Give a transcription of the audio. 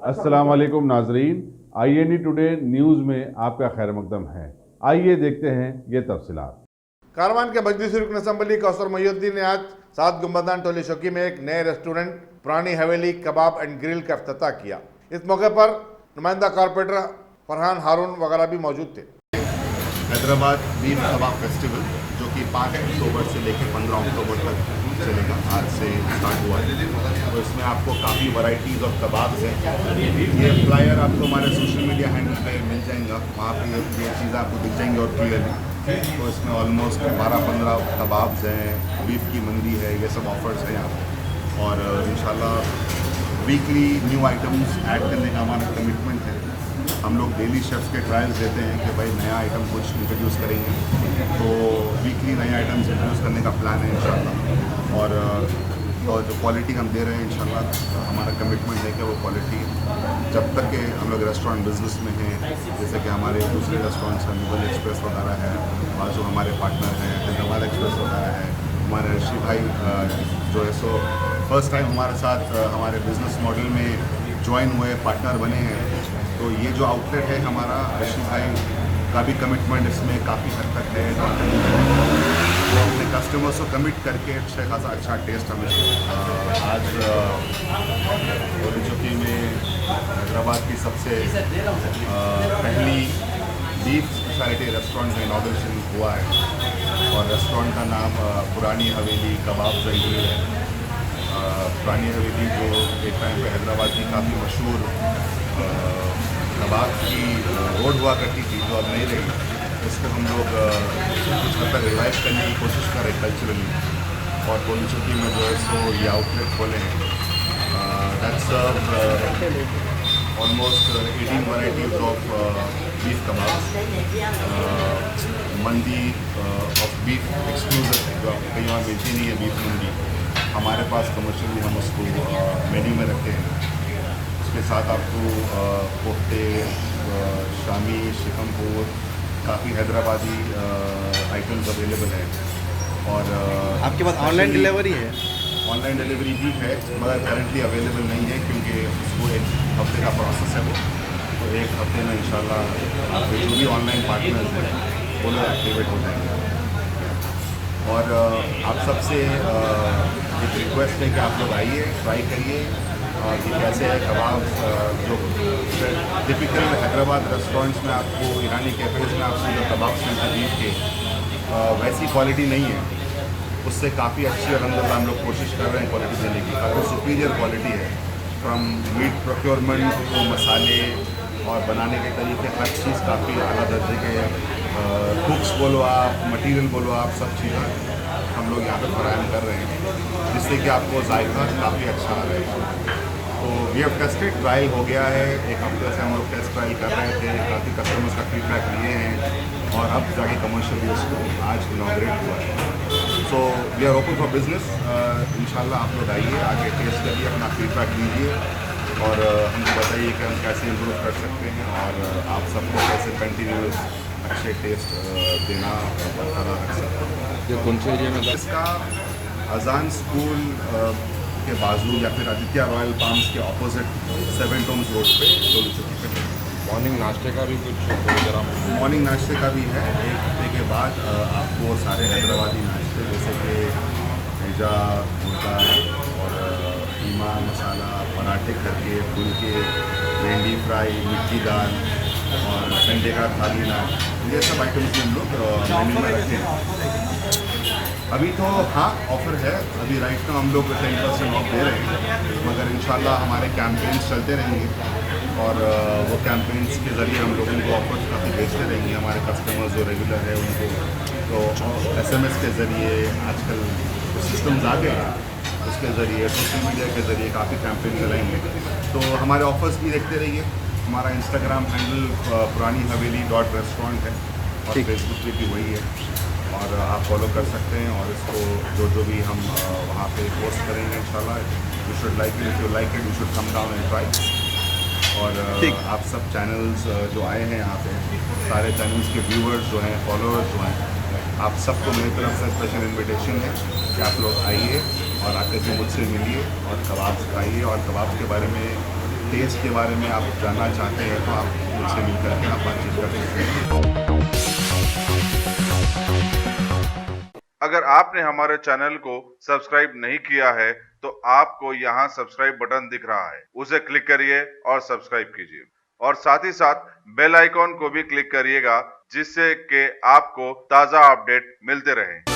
अस्सलाम वालेकुम नाजरीन, INE टुडे न्यूज़ में आपका खैर मकदम है। आइए देखते हैं ये तफसीलात। कारवान के मजलिस रुकन असम्बली कौसर मोहिउद्दीन ने आज 7 गुंबदान टोली शौकी में एक नए रेस्टोरेंट पुरानी हवेली कबाब एंड ग्रिल का इफ्तिताह किया। इस मौके पर नुमाइंदा कॉरपोरेटर फरहान हारून वगैरह भी मौजूद थे। हैदराबाद बीफ कबाब फेस्टिवल जो कि 5 अक्टूबर से लेकर 15 अक्टूबर तक चलेगा, आज से स्टार्ट हुआ है। तो इसमें आपको काफ़ी वैरायटीज़ और कबाब्स हैं। ये फ्लायर आपको हमारे सोशल मीडिया हैंडल पे मिल जाएगा, वहाँ पे ये चीज़ें आपको दिख जाएंगी और क्लियरली। तो इसमें ऑलमोस्ट 12-15 कबाब्स हैं, बीफ की मंदी है, ये सब ऑफर्स हैं यहाँ पे। और इंशाल्लाह वीकली न्यू आइटम्स ऐड करने का हमारा कमिटमेंट है। हम लोग डेली शेफ्स के ट्रायल्स देते हैं कि भाई नया आइटम कुछ इंट्रोड्यूस करेंगे, तो वीकली नए आइटम्स इंट्रोड्यूस करने का प्लान है इंशाल्लाह। और जो क्वालिटी हम दे रहे हैं इंशाल्लाह हमारा कमिटमेंट है कि वो क्वालिटी जब तक के हम लोग रेस्टोरेंट बिजनेस में हैं, जैसे कि हमारे दूसरे रेस्टोरेंट्स हैं, मुगल एक्सप्रेस वगैरह है, और जो हमारे पार्टनर हैं हैदराबाद एक्सप्रेस वगैरह है, हमारे ऋषि भाई जो है सो फर्स्ट टाइम हमारे साथ हमारे बिजनेस मॉडल में ज्वाइन हुए, पार्टनर बने हैं। तो ये जो आउटलेट है हमारा, ऋषि भाई का भी कमिटमेंट इसमें काफ़ी हद तक है। वो अपने कस्टमर्स को कमिट करके अच्छा खासा अच्छा टेस्ट हमें आज चौकी में हैदराबाद की सबसे पहली बीफ स्पेशलिटी रेस्टोरेंट में इनॉग्रेशन हुआ है। और रेस्टोरेंट का नाम पुरानी हवेली कबाब एंड ग्रिल है। पुरानी हवेली जो एक टाइम पे हैदराबाद की काफ़ी मशहूर कबाब की रोड हुआ करती थी, जो अब नहीं रही, इसको हम लोग कुछ हद तक रिवाइव करने की कोशिश कर रहे कल्चरली। और पोली चौकी में जो है सो ये आउटलेट खोले हैं that serve almost 18 varieties of beef kebab, mandi of beef exclusive जो आपको कहीं और मिलती नहीं है। बीफ मंदी हमारे पास कमर्शियली हम उसको मेन्यू में रखते हैं। उसके साथ आपको कोफ्ते, शामी, शिकमपुर, काफ़ी हैदराबादी आइटम्स अवेलेबल हैं। और आपके पास ऑनलाइन डिलीवरी है? ऑनलाइन डिलीवरी भी है, मगर करंटली अवेलेबल नहीं है क्योंकि उसको 1 हफ्ते का प्रोसेस है वो। तो 1 हफ्ते में इंशाल्लाह आपके जो भी ऑनलाइन पार्टनर्स हैं वो लोग एक्टिवेट हो जाएंगे। और आप सबसे एक रिक्वेस्ट है कि आप लोग आइए, ट्राई करिए कि कैसे है कबाब। जो टिपिकल हैदराबाद रेस्टोरेंट्स में आपको, ईरानी कैफ़ेज़ में आपको जो कबाब मिलते हैं बीफ के, वैसी क्वालिटी नहीं है। उससे काफ़ी अच्छी अलहमदुलिल्लाह हम लोग कोशिश कर रहे हैं क्वालिटी देने की, काफ़ी सुपीरियर क्वालिटी है। फ्रॉम मीट प्रोक्योरमेंट को मसाले और बनाने के तरीके, हर चीज़ काफ़ी अला दर्जे के कुक्स बोलो आप, मटेरियल बोलो आप, सब चीज़ें हम लोग यहाँ पर फराहम कर रहे हैं, जिससे कि आपको जायका काफ़ी अच्छा आ रहा है। तो वी हैव टेस्टेड, ट्रायल हो गया है। 1 हफ्ते से हम लोग टेस्ट ट्रायल कर रहे थे, काफ़ी कस्टमर्स का फीडबैक लिए हैं और अब जाके कमर्शियली उसको आज इनॉग्रेट हुआ है। So we are open for business. इंशाल्लाह आप लोग आइए, आके टेस्ट करिए, अपना फीडबैक दीजिए और हमको बताइए कि हम कैसे इम्प्रूव कर सकते हैं और आप सबको कैसे कंटिन्यूस अच्छे टेस्ट देना बरकरार रख सकते हैं। ये कौन से एरिया में? इसका अजान स्कूल के बाजू या फिर आदित्य रॉयल पाम्स के ऑपोजिट 7 टोम्स रोड पे टोली चौकी पे। मॉर्निंग नाश्ते का भी कुछ प्रोग्राम? मॉर्निंग नाश्ते का भी है। 1 हफ्ते के बाद आपको सारे हैदराबादी नाश्ते जैसे कि भेजा, मुर्गा और कीमा मसाला, पराठे करके, फुलके, भिंडी फ्राई, मिट्टी दाल और संडे का थाली नान, ये सब आइटम्स हम लोग मेन्यू में रखे हैं। अभी तो हाँ ऑफ़र है, अभी राइट नाउ हम लोग 10% ऑफ दे रहे हैं, मगर इंशाल्लाह हमारे कैंपेन्स चलते रहेंगे और वो कैंपेन्स के ज़रिए हम लोग उनको ऑफर्स काफ़ी बेचते रहेंगे। हमारे कस्टमर्स जो रेगुलर है उनको तो SMS के ज़रिए आजकल सिस्टम्स आ गए हैं, उसके ज़रिए सोशल मीडिया के ज़रिए काफ़ी कैंपेन चलाएंगे। तो हमारे ऑफर्स भी देखते रहिए। हमारा इंस्टाग्राम हैंडल पुरानी हवेली .रेस्टोरेंट है और फेसबुक पे भी वही है और आप फॉलो कर सकते हैं। और इसको जो भी हम वहाँ पे पोस्ट करेंगे इंशाल्लाह, you should like it, if you like it you should come down and try. और आप सब चैनल्स जो आए हैं यहाँ पे, सारे चैनल्स के व्यूअर्स जो हैं, फॉलोअर्स जो हैं, आप सबको मेरी तरफ से स्पेशल इन्विटेशन है कि आप लोग आइए और आकर के मुझसे मिलिए और कबाब खाइए और कबाब के बारे में टेस्ट के बारे में आप जानना चाहते हैं तो आप मुझसे मिलकर के आप बातचीत कर सकते हैं। अगर आपने हमारे चैनल को सब्सक्राइब नहीं किया है तो आपको यहाँ सब्सक्राइब बटन दिख रहा है, उसे क्लिक करिए और सब्सक्राइब कीजिए और साथ ही साथ बेल आइकॉन को भी क्लिक करिएगा जिससे कि आपको ताज़ा अपडेट मिलते रहें।